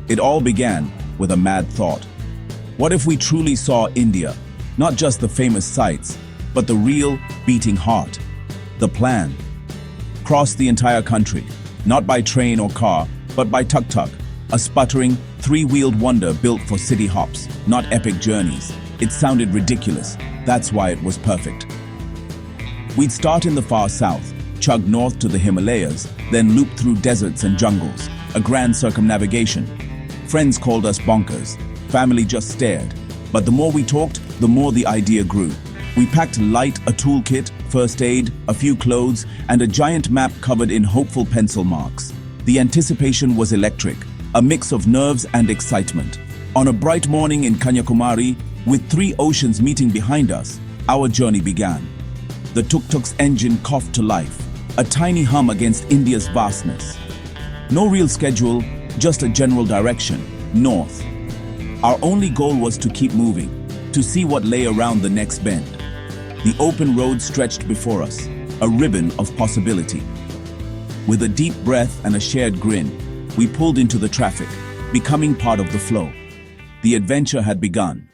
It all began with a mad thought. What if we truly saw India? Not just the famous sights, but the real beating heart. The plan. Cross the entire country, not by train or car, but by Tuk Tuk, a sputtering, three-wheeled wonder built for city hops, not epic journeys. It sounded ridiculous. That's why it was perfect. We'd start in the far south, chug north to the Himalayas, then loop through deserts and jungles, a grand circumnavigation. Friends called us bonkers. Family just stared. But the more we talked, the more the idea grew. We packed light, a toolkit, first aid, a few clothes, and a giant map covered in hopeful pencil marks. The anticipation was electric, a mix of nerves and excitement. On a bright morning in Kanyakumari, with 3 oceans meeting behind us, our journey began. The Tuk Tuk's engine coughed to life, a tiny hum against India's vastness. No real schedule, just a general direction, north. Our only goal was to keep moving, to see what lay around the next bend. The open road stretched before us, a ribbon of possibility. With a deep breath and a shared grin, we pulled into the traffic, becoming part of the flow. The adventure had begun.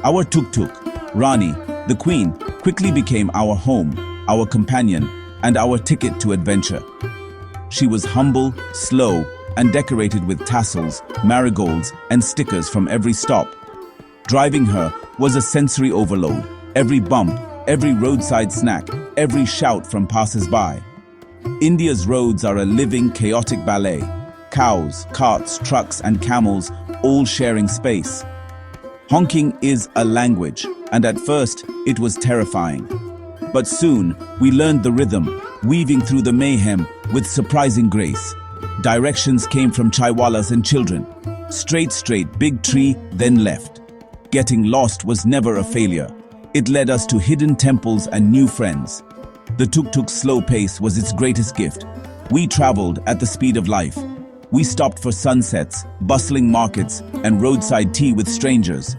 Our Tuk Tuk, Rani, the Queen, quickly became our home, our companion, and our ticket to adventure. She was humble, slow, and decorated with tassels, marigolds, and stickers from every stop. Driving her was a sensory overload. Every bump, every roadside snack, every shout from passers-by. India's roads are a living, chaotic ballet. Cows, carts, trucks, and camels all sharing space. Honking is a language, and at first it was terrifying. But soon we learned the rhythm, weaving through the mayhem with surprising grace. Directions came from chaiwalas and children. Straight, big tree, then left. Getting lost was never a failure. It led us to hidden temples and new friends. The Tuk Tuk's slow pace was its greatest gift. We traveled at the speed of life. We stopped for sunsets, bustling markets, and roadside tea with strangers.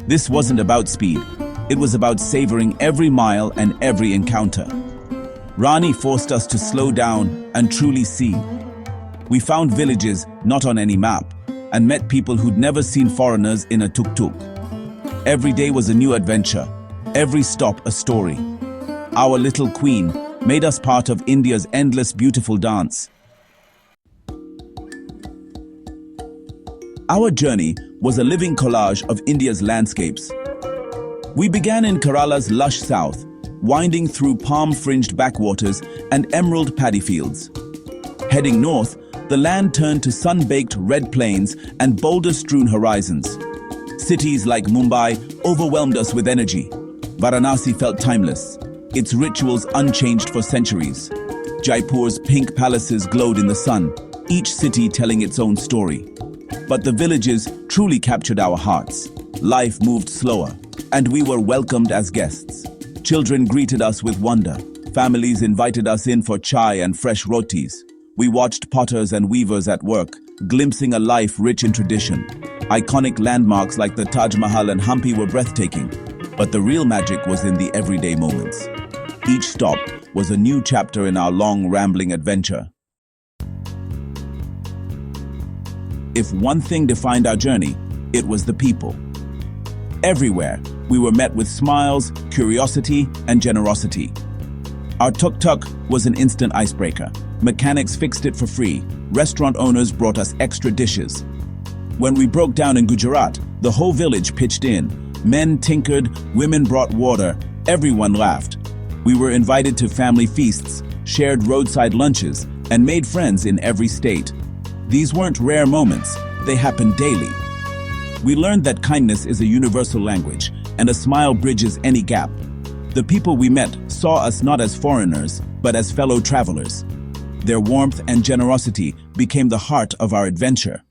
This wasn't about speed. It was about savoring every mile and every encounter. Rani forced us to slow down and truly see. We found villages not on any map and met people who'd never seen foreigners in a tuk-tuk. Every day was a new adventure, every stop a story. Our little queen made us part of India's endless beautiful dance. Our journey was a living collage of India's landscapes. We began in Kerala's lush south, winding through palm-fringed backwaters and emerald paddy fields. Heading north, the land turned to sun-baked red plains and boulder-strewn horizons. Cities like Mumbai overwhelmed us with energy. Varanasi felt timeless, its rituals unchanged for centuries. Jaipur's pink palaces glowed in the sun, each city telling its own story. But the villages truly captured our hearts. Life moved slower, and we were welcomed as guests. Children greeted us with wonder. Families invited us in for chai and fresh rotis. We watched potters and weavers at work, glimpsing a life rich in tradition. Iconic landmarks like the Taj Mahal and Hampi were breathtaking, but the real magic was in the everyday moments. Each stop was a new chapter in our long, rambling adventure. If one thing defined our journey, it was the people. Everywhere, we were met with smiles, curiosity, and generosity. Our tuk-tuk was an instant icebreaker. Mechanics fixed it for free. Restaurant owners brought us extra dishes. When we broke down in Gujarat, the whole village pitched in. Men tinkered, women brought water, everyone laughed. We were invited to family feasts, shared roadside lunches, and made friends in every state. These weren't rare moments, they happened daily. We learned that kindness is a universal language, and a smile bridges any gap. The people we met saw us not as foreigners, but as fellow travelers. Their warmth and generosity became the heart of our adventure.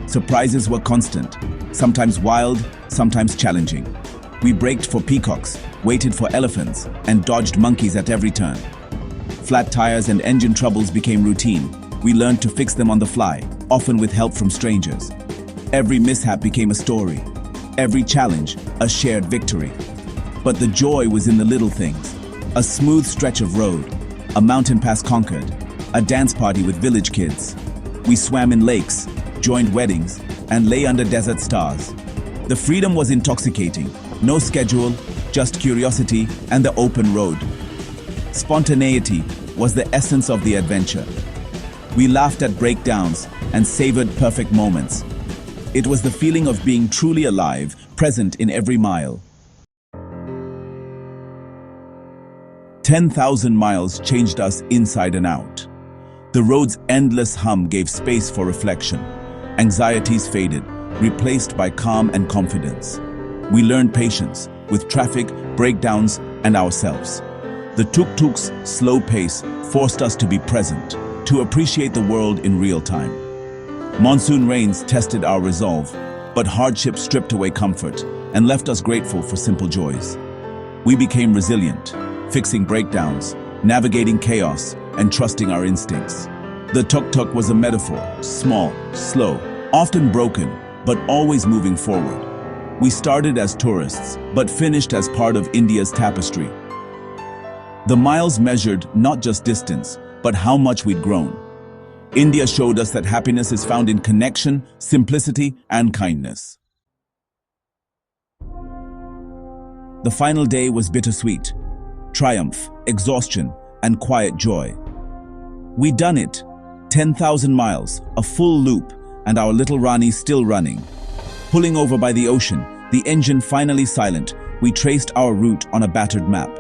Surprises were constant, sometimes wild, sometimes challenging. We braked for peacocks, waited for elephants, and dodged monkeys at every turn. Flat tires and engine troubles became routine. We learned to fix them on the fly, often with help from strangers. Every mishap became a story. Every challenge, a shared victory. But the joy was in the little things. A smooth stretch of road, a mountain pass conquered, a dance party with village kids. We swam in lakes, joined weddings, and lay under desert stars. The freedom was intoxicating. No schedule, just curiosity and the open road. Spontaneity was the essence of the adventure. We laughed at breakdowns and savored perfect moments. It was the feeling of being truly alive, present in every mile. 10,000 miles changed us inside and out. The road's endless hum gave space for reflection. Anxieties faded, replaced by calm and confidence. We learned patience with traffic, breakdowns, and ourselves. The Tuk Tuk's slow pace forced us to be present, to appreciate the world in real time. Monsoon rains tested our resolve, but hardship stripped away comfort and left us grateful for simple joys. We became resilient, fixing breakdowns, navigating chaos, and trusting our instincts. The Tuk Tuk was a metaphor, small, slow, often broken, but always moving forward. We started as tourists, but finished as part of India's tapestry. The miles measured not just distance, but how much we'd grown. India showed us that happiness is found in connection, simplicity, and kindness. The final day was bittersweet. Triumph, exhaustion, and quiet joy. We'd done it. 10,000 miles, a full loop, and our little Rani still running. Pulling over by the ocean, the engine finally silent, we traced our route on a battered map.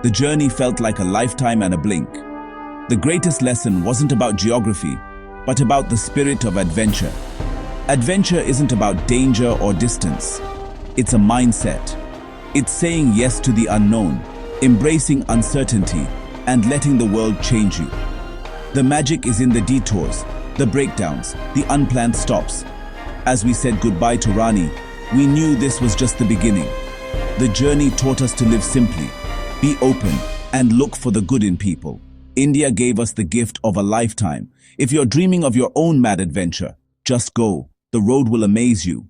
The journey felt like a lifetime and a blink. The greatest lesson wasn't about geography, but about the spirit of adventure. Adventure isn't about danger or distance. It's a mindset. It's saying yes to the unknown, embracing uncertainty, and letting the world change you. The magic is in the detours, the breakdowns, the unplanned stops. As we said goodbye to Rani, we knew this was just the beginning. The journey taught us to live simply, be open, and look for the good in people. India gave us the gift of a lifetime. If you're dreaming of your own mad adventure, just go. The road will amaze you.